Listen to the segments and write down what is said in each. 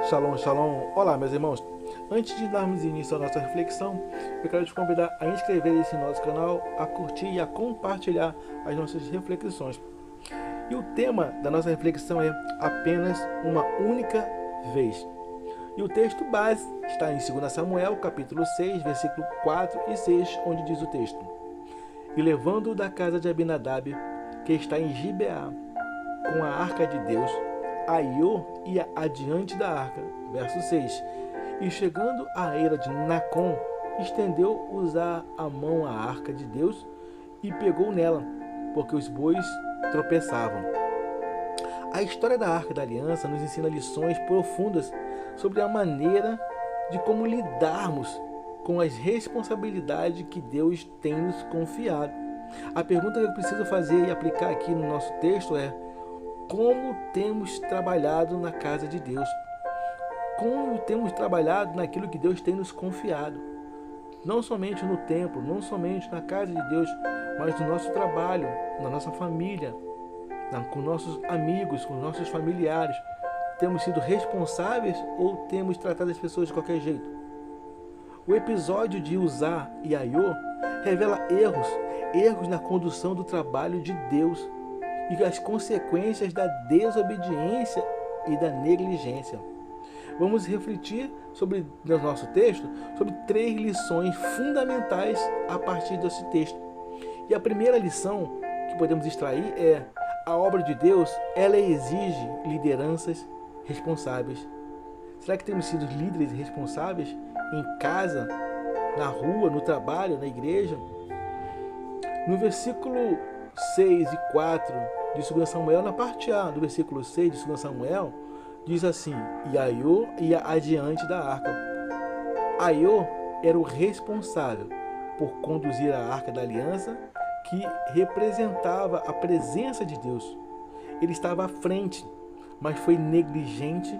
Shalom, shalom. Olá, meus irmãos. Antes de darmos início à nossa reflexão, eu quero te convidar a inscrever-se no nosso canal, a curtir e a compartilhar as nossas reflexões. E o tema da nossa reflexão é apenas uma única vez. E o texto base está em 2 Samuel, capítulo 6, versículo 4 e 6, onde diz o texto: E levando-o da casa de Abinadab, que está em Gibeá, com a arca de Deus, Aiô ia adiante da arca. Verso 6. E chegando à eira de Nacon, estendeu Uzá a mão à arca de Deus e pegou nela, porque os bois tropeçavam. A história da Arca da Aliança nos ensina lições profundas sobre a maneira de como lidarmos com as responsabilidades que Deus tem nos confiado. A pergunta que eu preciso fazer e aplicar aqui no nosso texto é: como temos trabalhado na casa de Deus? Como temos trabalhado naquilo que Deus tem nos confiado? Não somente no templo, não somente na casa de Deus, mas no nosso trabalho, na nossa família, com nossos amigos, com nossos familiares. Temos sido responsáveis ou temos tratado as pessoas de qualquer jeito? O episódio de Uzá e Aiô revela erros na condução do trabalho de Deus e as consequências da desobediência e da negligência. Vamos refletir no nosso texto sobre 3 lições fundamentais a partir desse texto. E a primeira lição que podemos extrair é: a obra de Deus, ela exige lideranças responsáveis. Será que temos sido líderes responsáveis em casa, na rua, no trabalho, na igreja? No versículo 6 e 4 de 2 Samuel, na parte A do versículo 6 de 2 Samuel, diz assim: E Aiô ia adiante da arca. Aiô era o responsável por conduzir a arca da aliança, que representava a presença de Deus. Ele estava à frente, mas foi negligente,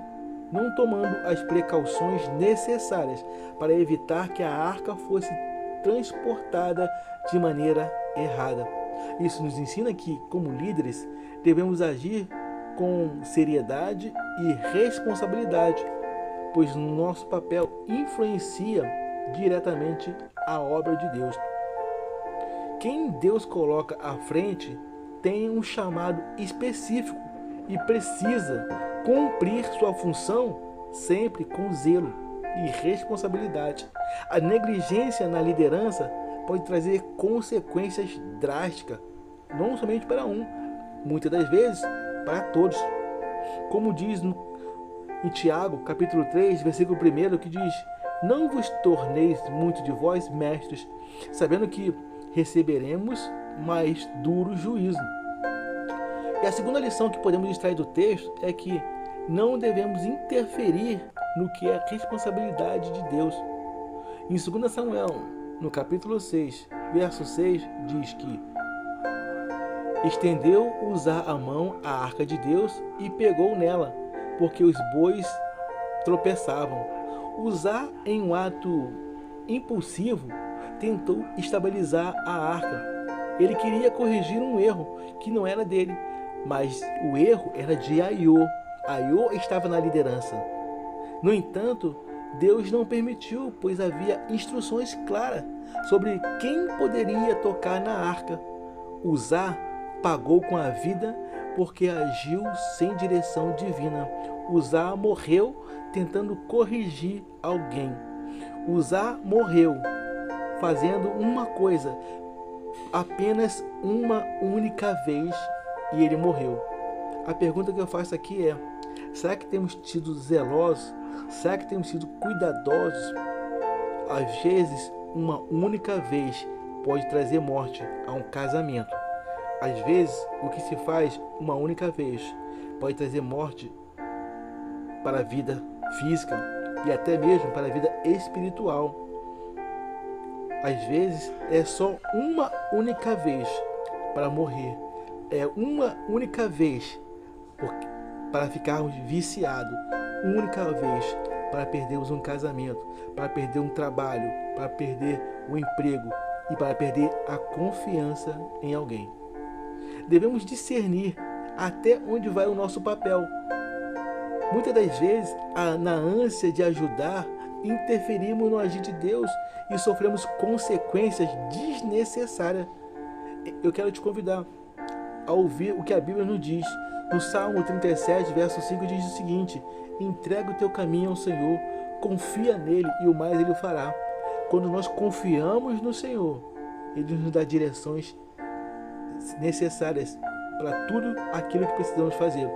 não tomando as precauções necessárias para evitar que a arca fosse transportada de maneira errada. Isso nos ensina que, como líderes, devemos agir com seriedade e responsabilidade, pois nosso papel influencia diretamente a obra de Deus. Quem Deus coloca à frente tem um chamado específico e precisa cumprir sua função sempre com zelo e responsabilidade. A negligência na liderança pode trazer consequências drásticas, não somente para um, muitas das vezes para todos. Como diz em Tiago, capítulo 3, versículo 1, que diz: Não vos torneis muito de vós mestres, sabendo que receberemos mais duro juízo. E a segunda lição que podemos extrair do texto é que não devemos interferir no que é responsabilidade de Deus. Em 2 Samuel, no capítulo 6, verso 6, diz que estendeu Uzá a mão à arca de Deus e pegou nela, porque os bois tropeçavam. Uzá, em um ato impulsivo, tentou estabilizar a arca. Ele queria corrigir um erro que não era dele, mas o erro era de Aiô. Aiô estava na liderança. No entanto, Deus não permitiu, pois havia instruções claras sobre quem poderia tocar na arca. Uzá pagou com a vida porque agiu sem direção divina. Uzá morreu tentando corrigir alguém. Uzá morreu fazendo uma coisa apenas uma única vez e ele morreu. A pergunta que eu faço aqui é: será que temos sido zelosos? Será que temos sido cuidadosos? Às vezes, uma única vez pode trazer morte a um casamento. Às vezes, o que se faz uma única vez pode trazer morte para a vida física e até mesmo para a vida espiritual. Às vezes, é só uma única vez para morrer. É uma única vez para ficarmos viciados. Única vez para perdermos um casamento, para perder um trabalho, para perder um emprego e para perder a confiança em alguém. Devemos discernir até onde vai o nosso papel. Muitas das vezes, na ânsia de ajudar, interferimos no agir de Deus e sofremos consequências desnecessárias. Eu quero te convidar a ouvir o que a Bíblia nos diz. No Salmo 37, verso 5, diz o seguinte: entrega o teu caminho ao Senhor, confia nele e o mais ele fará. Quando nós confiamos no Senhor, ele nos dá direções necessárias para tudo aquilo que precisamos fazer.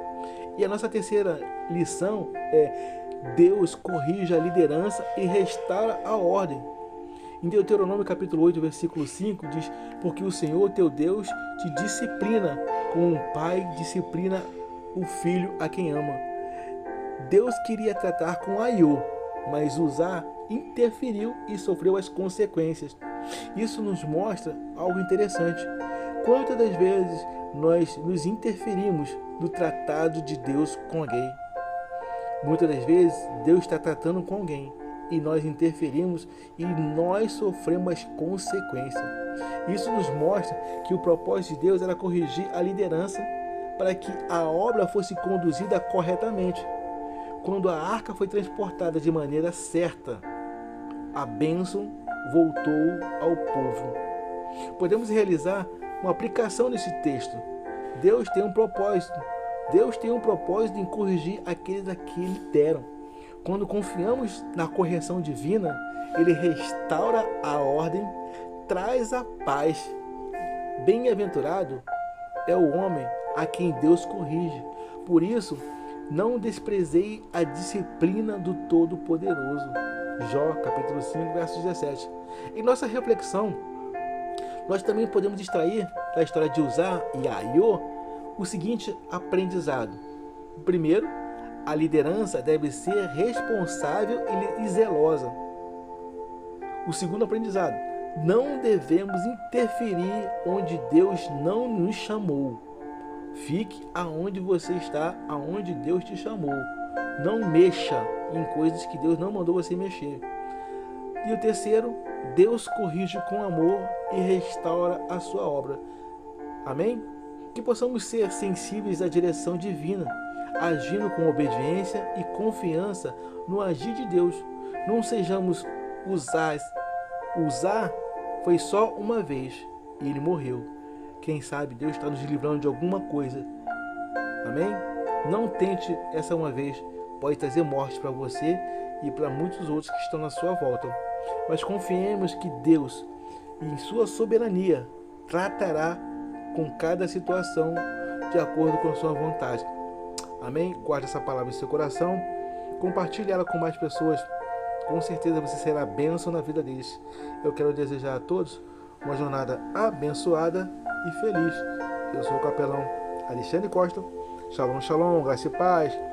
E a nossa terceira lição é: Deus corrige a liderança e restaura a ordem. Em Deuteronômio capítulo 8, versículo 5, diz: porque o Senhor teu Deus te disciplina, como um pai disciplina o filho a quem ama. Deus queria tratar com Aiô, mas Uzá interferiu e sofreu as consequências. Isso nos mostra algo interessante. Quantas das vezes nós nos interferimos no tratado de Deus com alguém? Muitas das vezes Deus está tratando com alguém e nós interferimos e nós sofremos as consequências. Isso nos mostra que o propósito de Deus era corrigir a liderança para que a obra fosse conduzida corretamente. Quando a arca foi transportada de maneira certa, a bênção voltou ao povo. Podemos realizar uma aplicação nesse texto. Deus tem um propósito. Deus tem um propósito em corrigir aqueles a que Ele deram. Quando confiamos na correção divina, Ele restaura a ordem, traz a paz. Bem-aventurado é o homem a quem Deus corrige. Por isso, não desprezei a disciplina do Todo-Poderoso. Jó, capítulo 5, verso 17. Em nossa reflexão, nós também podemos extrair da história de Uzá e Aiô o seguinte aprendizado. Primeiro, a liderança deve ser responsável e zelosa. O segundo aprendizado: não devemos interferir onde Deus não nos chamou. Fique aonde você está, aonde Deus te chamou. Não mexa em coisas que Deus não mandou você mexer. E o terceiro: Deus corrige com amor e restaura a sua obra. Amém? Que possamos ser sensíveis à direção divina, agindo com obediência e confiança no agir de Deus. Não sejamos Uzás. Uzá foi só uma vez e ele morreu. Quem sabe Deus está nos livrando de alguma coisa. Amém? Não tente essa uma vez. Pode trazer morte para você e para muitos outros que estão na sua volta. Mas confiemos que Deus, em sua soberania, tratará com cada situação de acordo com a sua vontade. Amém? Guarde essa palavra em seu coração. Compartilhe ela com mais pessoas. Com certeza você será bênção na vida deles. Eu quero desejar a todos uma jornada abençoada e feliz. Eu sou o capelão Alexandre Costa. Shalom, shalom, graça e paz.